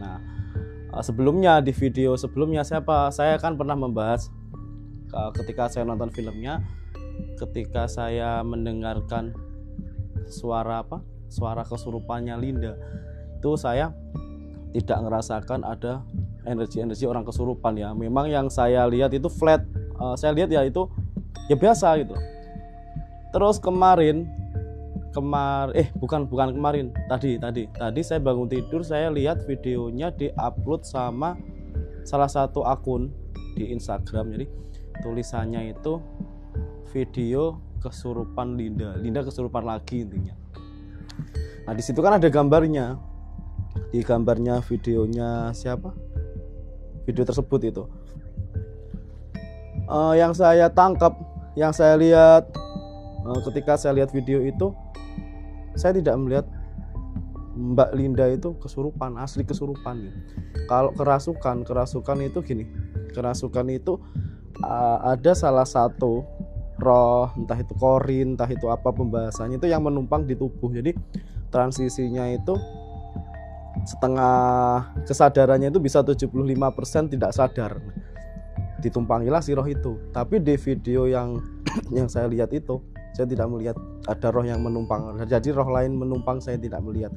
Nah, sebelumnya di video sebelumnya saya kan pernah membahas ketika saya nonton filmnya, ketika saya mendengarkan suara kesurupannya Linda, itu saya tidak merasakan ada energi orang kesurupan ya. Memang yang saya lihat itu flat, saya lihat ya itu ya biasa gitu. Terus tadi saya bangun tidur, saya lihat videonya diupload sama salah satu akun di Instagram. Jadi tulisannya itu video kesurupan Linda kesurupan lagi intinya. Nah di situ kan ada gambarnya, di gambarnya videonya video tersebut itu yang saya tangkap, yang saya lihat ketika saya lihat video itu, saya tidak melihat Mbak Linda itu kesurupan, asli kesurupan gitu. Kalau kerasukan itu gini, kerasukan itu ada salah satu roh, entah itu korin, entah itu apa pembahasannya, itu yang menumpang di tubuh. Jadi transisinya itu setengah kesadarannya itu bisa 75% tidak sadar, ditumpangilah si roh itu. Tapi di video yang saya lihat itu, saya tidak melihat ada roh yang menumpang. Jadi roh lain menumpang saya tidak melihat.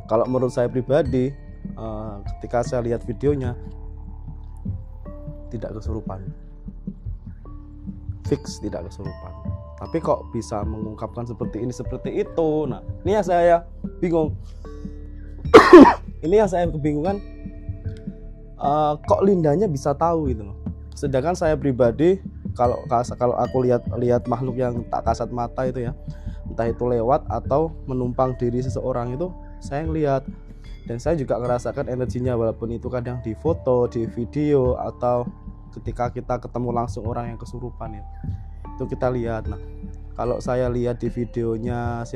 Kalau menurut saya pribadi, ketika saya lihat videonya, tidak kesurupan, fix tidak kesurupan. Tapi kok bisa mengungkapkan seperti ini seperti itu? Nah ini yang saya bingung. Ini yang saya kebingungan, kok Lindanya bisa tahu gitu loh. Sedangkan saya pribadi, kalau aku lihat makhluk yang tak kasat mata itu ya, entah itu lewat atau menumpang diri seseorang, itu saya ngelihat dan saya juga merasakan energinya, walaupun itu kadang di foto, di video, atau ketika kita ketemu langsung orang yang kesurupan ya, itu kita lihat. Nah kalau saya lihat di videonya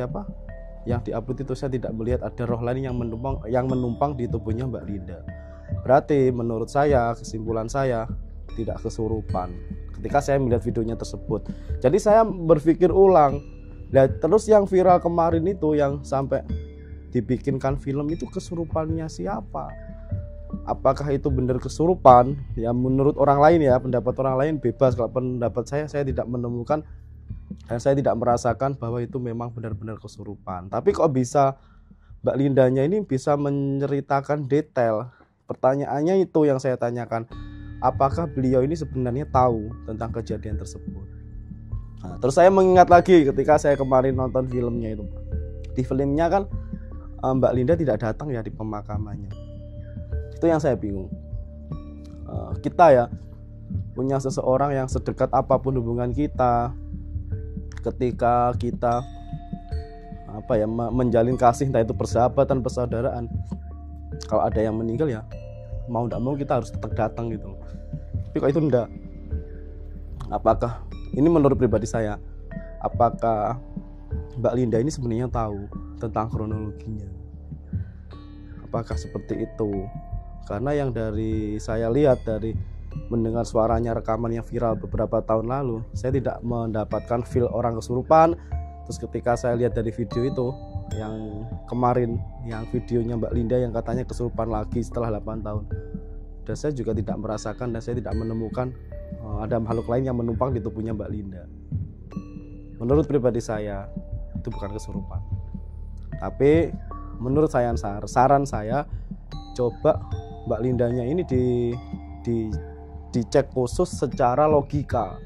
yang diupload itu, saya tidak melihat ada roh lain yang menumpang di tubuhnya Mbak Linda. Berarti menurut saya, kesimpulan saya, tidak kesurupan ketika saya melihat videonya tersebut. Jadi saya berpikir ulang. Terus yang viral kemarin itu, yang sampai dibikinkan film itu, kesurupannya siapa? Apakah itu benar kesurupan? Ya menurut orang lain ya, pendapat orang lain bebas. Kalau pendapat saya tidak menemukan dan saya tidak merasakan bahwa itu memang benar-benar kesurupan. Tapi kok bisa Mbak Lindanya ini bisa menceritakan detail? Pertanyaannya itu yang saya tanyakan. Apakah beliau ini sebenarnya tahu tentang kejadian tersebut? Nah, terus saya mengingat lagi ketika saya kemarin nonton filmnya itu. Di filmnya kan Mbak Linda tidak datang ya di pemakamannya. Itu yang saya bingung. Kita ya punya seseorang yang sedekat apapun hubungan kita, ketika kita menjalin kasih, entah itu persahabatan, persaudaraan, kalau ada yang meninggal ya mau tidak mau kita harus tetap datang gitu. Tapi kok itu enggak? Apakah ini menurut pribadi saya, apakah Mbak Linda ini sebenarnya tahu tentang kronologinya? Apakah seperti itu? Karena yang dari saya lihat, dari mendengar suaranya rekaman yang viral beberapa tahun lalu, saya tidak mendapatkan feel orang kesurupan. Terus ketika saya lihat dari video itu yang kemarin, yang videonya Mbak Linda yang katanya kesurupan lagi setelah 8 tahun, dan saya juga tidak merasakan dan saya tidak menemukan ada makhluk lain yang menumpang di tubuhnya Mbak Linda. Menurut pribadi saya itu bukan kesurupan. Tapi menurut saya, saran saya, coba Mbak Lindanya ini dicek khusus secara logika,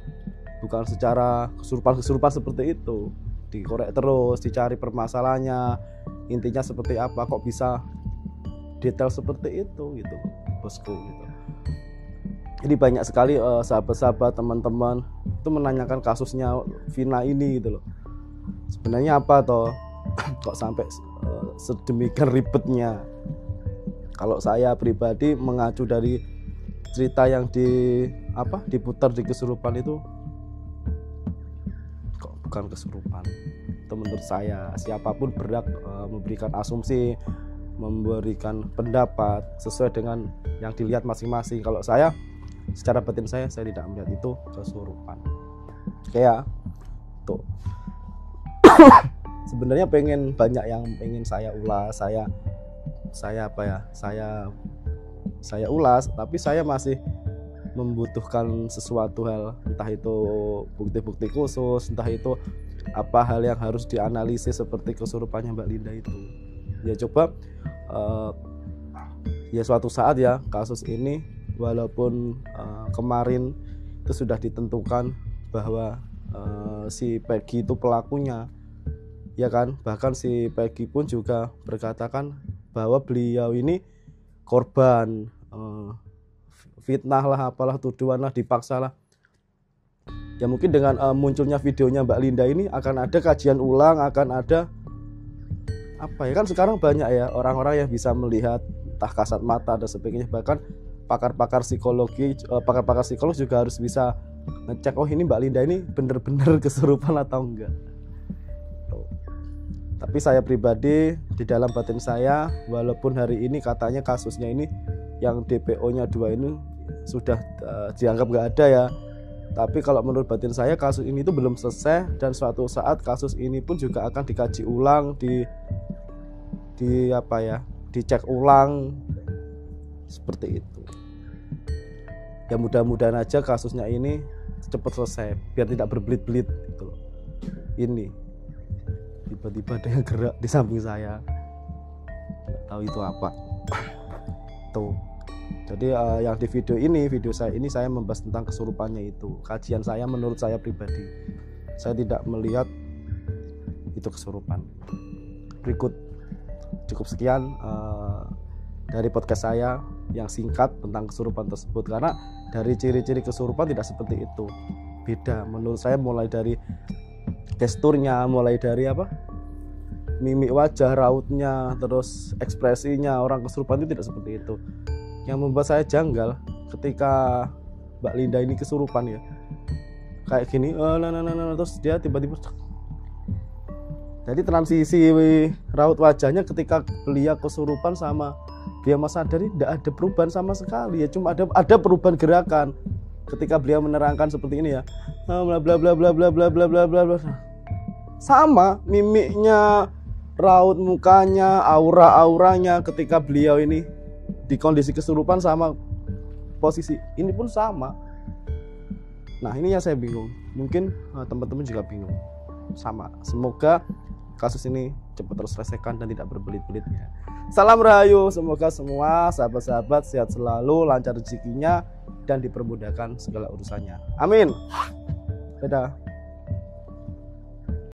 bukan secara kesurupan seperti itu. Dikorek terus, dicari permasalahannya, intinya seperti apa, kok bisa detail seperti itu gitu bosku gitu. Jadi banyak sekali sahabat-sahabat, teman-teman itu menanyakan kasusnya Vina ini gitu loh. Sebenarnya apa toh kok sampai sedemikian ribetnya? Kalau saya pribadi mengacu dari cerita yang diputar di kesurupan itu, kok bukan kesurupan. Itu menurut saya, siapapun berhak memberikan asumsi, memberikan pendapat sesuai dengan yang dilihat masing-masing. Kalau saya, secara batin saya tidak melihat itu kesurupan. Kayak tuh. Sebenarnya banyak yang pengen saya ulas, saya saya saya ulas, tapi saya masih membutuhkan sesuatu hal, entah itu bukti-bukti khusus, entah itu apa hal yang harus dianalisis seperti kesurupannya Mbak Linda itu. Ya coba ya suatu saat ya kasus ini, walaupun kemarin itu sudah ditentukan bahwa si Peggy itu pelakunya, ya kan, bahkan si Peggy pun juga berkatakan bahwa beliau ini korban fitnah lah, apalah, tuduhan lah, dipaksa lah. Ya mungkin dengan munculnya videonya Mbak Linda ini akan ada kajian ulang, akan ada apa ya, kan sekarang banyak ya orang-orang yang bisa melihat entah kasat mata dan sebagainya, bahkan pakar-pakar psikologi, pakar-pakar psikolog juga harus bisa ngecek, oh ini Mbak Linda ini bener-bener kesurupan atau enggak. Tapi saya pribadi di dalam batin saya, walaupun hari ini katanya kasusnya ini yang DPO-nya 2 ini sudah dianggap nggak ada ya, tapi kalau menurut batin saya kasus ini itu belum selesai, dan suatu saat kasus ini pun juga akan dikaji ulang, dicek ulang seperti itu. Ya mudah-mudahan aja kasusnya ini cepat selesai biar tidak berbelit-belit gitu. Ini tiba-tiba ada yang gerak di samping saya, nggak tahu itu apa tuh. Jadi yang di video saya ini saya membahas tentang kesurupannya itu. Kajian saya menurut saya pribadi, saya tidak melihat itu kesurupan. Berikut cukup sekian dari podcast saya yang singkat tentang kesurupan tersebut, karena dari ciri-ciri kesurupan tidak seperti itu, beda menurut saya, mulai dari gesturnya, mulai dari mimik wajah, rautnya, terus ekspresinya. Orang kesurupan itu tidak seperti itu. Yang membuat saya janggal ketika Mbak Linda ini kesurupan ya, kayak gini, terus dia tiba-tiba, jadi transisi raut wajahnya ketika beliau kesurupan sama dia sadari tidak ada perubahan sama sekali ya, cuma ada perubahan gerakan ketika beliau menerangkan seperti ini ya, bla bla bla bla bla bla bla bla bla, sama mimiknya, raut mukanya, auranya ketika beliau ini di kondisi kesurupan sama posisi ini pun sama. Nah ini yang saya bingung, mungkin teman-teman juga bingung sama. Semoga kasus ini cepat terselesaikan dan tidak berbelit-belit ya. Salam Rahayu, semoga semua sahabat-sahabat sehat selalu, lancar rezekinya, dan dipermudahkan segala urusannya. Amin. Dadah.